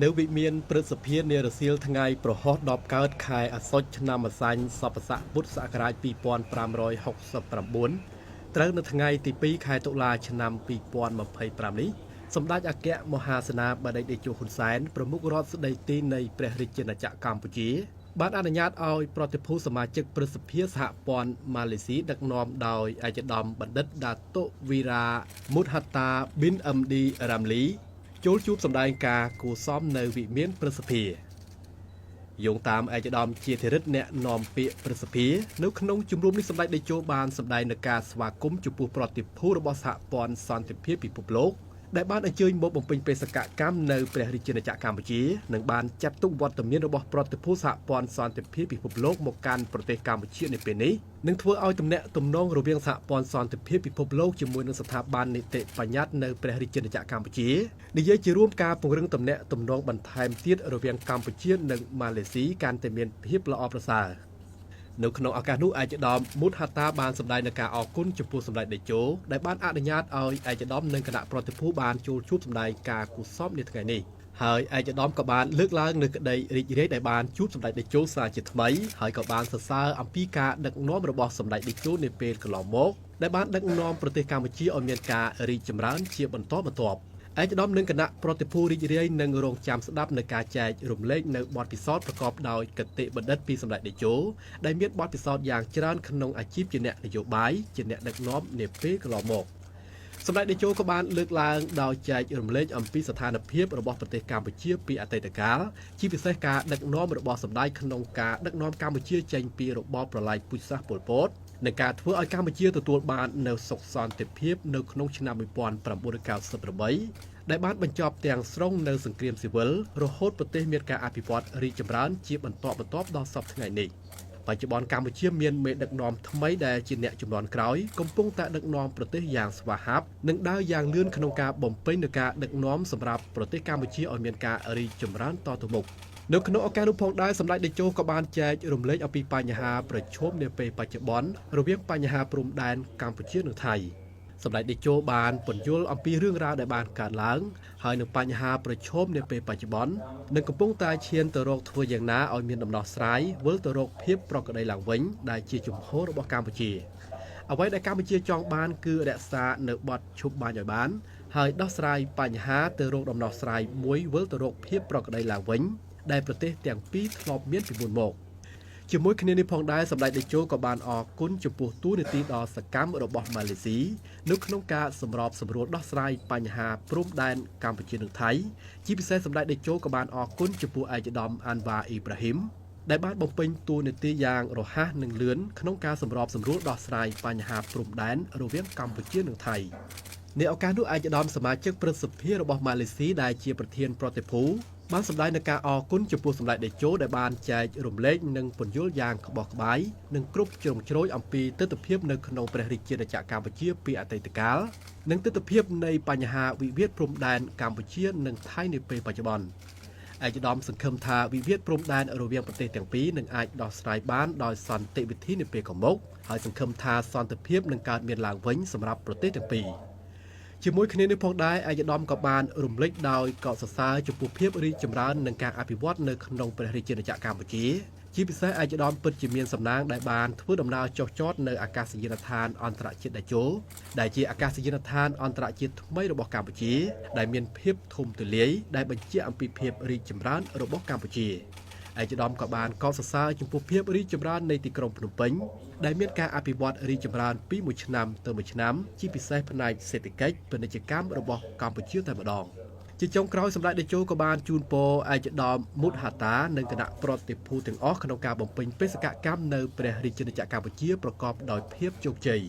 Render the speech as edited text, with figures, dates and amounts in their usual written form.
នៅវិមានព្រឹទ្ធសភានារសៀលថ្ងៃប្រហោះ10កើតខែអាសត់ឆ្នាំម្សាញ់សពស័កពុទ្ធសករាជ2569ត្រូវនៅថ្ងៃទី2ខែតុលាឆ្នាំ2025នេះសម្ដេចអគ្គមហាសេនាបតីតេជោហ៊ុនសែនប្រមុខរដ្ឋស្ដីទីនៃព្រះរាជាណាចក្រកម្ពុជាបានអនុញ្ញាតឲ្យប្រតិភូសមាជិកព្រឹទ្ធសភាសហព័ន្ធម៉ាឡេស៊ីដឹកនាំដោយឯកឧត្តមបណ្ឌិតដាតុវីរ៉ាមូតហាតាប៊ីនអឹមឌីរ៉ាំលីចូលជួបសម្ដែងការគួសមនៅវិមានព្រឹទ្ធសភាយោងតាមឯកឧត្តមជាធិរិទ្ធអ្នកនាំពាក្យព្រឹទ្ធសភានៅក្នុងជំរំនេះសម្ដេចតេជោបានសម្ដែងនឹងការស្វាគមន៍ចំពោះប្រតិភូរបស់សហព័ន្ធសន្តិភាពពិភពលោកដែលបានអញ្ជើញមកបំពេញបេសកកម្មនៅព្រះរាជាណាចក្រកម្ពុជានិងបានចាត់ទុកវត្តមានរបស់ប្រតិភូសហព័ន្ធសន្តិភាពពិភពលោកមកកាន់ប្រទេសកម្ពុជានៅពេលនេះនឹងធ្វើឲ្យទំនាក់ទំនងរវាងសហព័ន្ធសន្តិភាពពិភពលោកជាមួយនឹងស្ថាប័ននីតិបញ្ញត្តិនៅព្រះរាជាណាចក្រកម្ពុជានិយាយជារួមការពង្រឹងទំនាក់ទំនងបន្ថែមទៀតរវាងកម្ពុជានិងម៉ាឡេស៊ីកាន់តែមានភាពល្អប្រសើរនៅក្នុងឱកាសនោះឯកឧត្តមមូតហាតាបានសម្ដែងនឹងការអរគុណចំពោះសម្ដេចតេជោដែលបានអនុញ្ញាតឲ្យឯកឧត្តមនិងគណៈប្រតិភូបានចូលជួបសម្ដែងការគូសពនាថ្ងៃនេះហើយឯកឧត្តមក៏បានលើកឡើងនូវក្តីរីករាយដែលបានជួបសម្ដេចតេជោសារជាថ្មីហើយក៏បានសរសើរអំពីការដឹកនាំរបស់សម្ដេចតេជោនាពេលកន្លងមកដែលបានដឹកនាំប្រទេសកម្ពុជាឲ្យមានការរីកចម្រើនជាបន្តបន្ទាប់ឯកឧត្តមនិងគណៈប្រតិភូរីករាយនឹងរងចាំស្ដាប់នៅការចែករំលែកនៅបទពិសោធន៍ប្រកបដោយគតិបណ្ឌិតពីសម្ដេចតេជោដែលមានបទពិសោធន៍យ៉ាងច្រើនក្នុងអាជីពជាអ្នកនយោបាយជាអ្នកដឹកនាំនាពេលកន្លងមកសម្ដេចតេជោក៏បានលើកឡើងដោយចែករំលែកអំពីស្ថានភាពរបស់ប្រទេសកម្ពុជាពីអតីតកាលជាពិសេសការដឹកនាំរបស់សម្ដេចក្នុងការដឹកនាំកម្ពុជាចេញពីរបបប្រល័យពូជសាសន៍ប៉ុលពតនិងការធ្វើឲ្យកម្ពុជាទទួលបាននូវសុខសន្តិភាពនៅក្នុងឆ្នាំ1998ដែលបានបញ្ចប់ទាំងស្រុងនៅសង្គ្រាមស៊ីវិលរហូតប្រទេសមានការអភិវឌ្ឍរីកចម្រើនជាបន្តបន្ទាប់ដល់សពថ្ងៃនេះបច្ចុប្បន្នកម្ពុជាមានមេដឹកនាំថ្មីដែលជាអ្នកជំនាន់ក្រោយកំពុងតែដឹកនាំប្រទេសយ៉ាងស្វាហាប់និងដើរយ៉ាងលឿនក្នុងការបំពេញនូវការដឹកនាំសម្រាប់ប្រទេសកម្ពុជាឲ្យមានការរីកចម្រើនតទៅមុខនៅក្នុងឱកាសនោះផងដែរសម្ដេចតេជោក៏បានចែករំលែកអំពីបញ្ហាប្រឈមនាពេលបច្ចុប្បន្នរវាងបញ្ហាព្រំដែនកម្ពុជានិងថៃសម្ដេចតេជោបានពន្យល់អំពីរឿងរ៉ាវដែលបានកើតឡើងហើយនឹងបញ្ហាប្រឈមនាពេលបច្ចុប្បន្ននិងកំពុងតែឈានទៅរកធ្វើយ៉ាងណាឲ្យមានដំណោះស្រាយវិលទៅរកភាពប្រក្រតីឡើងវិញដែលជាជំហររបស់កម្ពុជាអ្វីដែលកម្ពុជាចង់បានគឺរក្សានៅបទឈប់បាញ់ឲ្យបានហើយដោះស្រាយបញ្ហាទៅរកដំណោះស្រាយមួយវិលទៅរកភាពប្រក្រតីឡើងវិញដែលប្រទេសទាំងពីរធ្លាប់មានពីមុនមកជាមួយគ្នានេះផងដែរសម្ដេចតេជោក៏បានអរគុណចំពោះទូនាទីដ៏សកម្មរបស់ម៉ាឡេស៊ីនៅក្នុងការសម្របសម្រួលដោះស្រាយបញ្ហាព្រំដែនកម្ពុជានិងថៃជាពិសេសសម្ដេចតេជោក៏បានអរគុណចំពោះឯកឧត្តមអាន់វ៉ាអ៊ីប្រាហ៊ីមដែលបានបំពេញតួនាទីយ៉ាងរហ័សនិងលឿនក្នុងការសម្របសម្រួលដោះស្រាយបញ្ហាព្រំដែនរវាងកម្ពុជានិងថៃในឱកាសនោះឯកឧត្តមសមាជិកព្រឹទ្ធសភារបស់ម៉ាឡេស៊ីដែលជាប្រធានប្រតិភូបានសម្ដែងនឹងការអរគុណចំពោះសម្ដេចតេជោដែលបានចែករំលែកនិងពន្យល់យ៉ាងក្បោះក្បាយនិងគ្រប់ជ្រុងជ្រោយអំពីទស្សនវិជ្ជានៅក្នុងព្រះរាជាណាចក្រកម្ពុជាពីអតីតកាលនិងទស្សនវិជ្ជានៃបញ្ហាវិវាទព្រំដែនកម្ពុជានិងថៃនាពេលបច្ចុប្បន្នឯកឧត្តមសង្ឃឹមថាវិវាទព្រំដែនរវាងប្រទេសទាំងពីរនឹងអាចដោះស្រាយបានដោយសន្តិវិធីនាពេលខាងមុខហើយសង្ឃឹមថាសន្តិភាពនឹងកើតមានឡើងវិញសម្រាប់ប្រទេសទាំងពីរជាមួយគ្នានេះផងដែរឯកឧត្តមក៏បានរំលេចដោយកោតសរសើរចំពោះភាពរីកចម្រើននិងការអភិវឌ្ឍនៅក្នុងព្រះរាជាណាចក្រកម្ពុជាជាពិសេសឯកឧត្តមពិតជាមានសំណាងដែលបានធ្វើដំណើរចុះចតនៅអាកាសយានដ្ឋានអន្តរជាតិតេជោដែលជាអាកាសយានដ្ឋានអន្តរជាតិថ្មីរបស់កម្ពុជាដែលមានភាពធំទូលាយដែលបញ្ជាក់អំពីភាពរីកចម្រើនរបស់កម្ពុជាឯកឧត្តមក៏បានកោតសរសើរចំពោះភាពរីកចម្រើននៃទីក្រុងភ្នំពេញដែលមានការអភិវឌ្ឍរីកចម្រើនពីមួយឆ្នាំទៅមួយឆ្នាំជាពិសេសផ្នែកសេដ្ឋកិច្ចពាណិជ្ជកម្មរបស់កម្ពុជាតែម្ដងជាចុងក្រោយសម្ដេចតេជោក៏បានជូនពរឯកឧត្តមមូតហាតានិងគណៈប្រតិភូទាំងអស់ក្នុងការបំពេញបេសកកម្មនៅព្រះរាជាណាចក្រកម្ពុជាប្រកបដោយភាពជោគជ័យ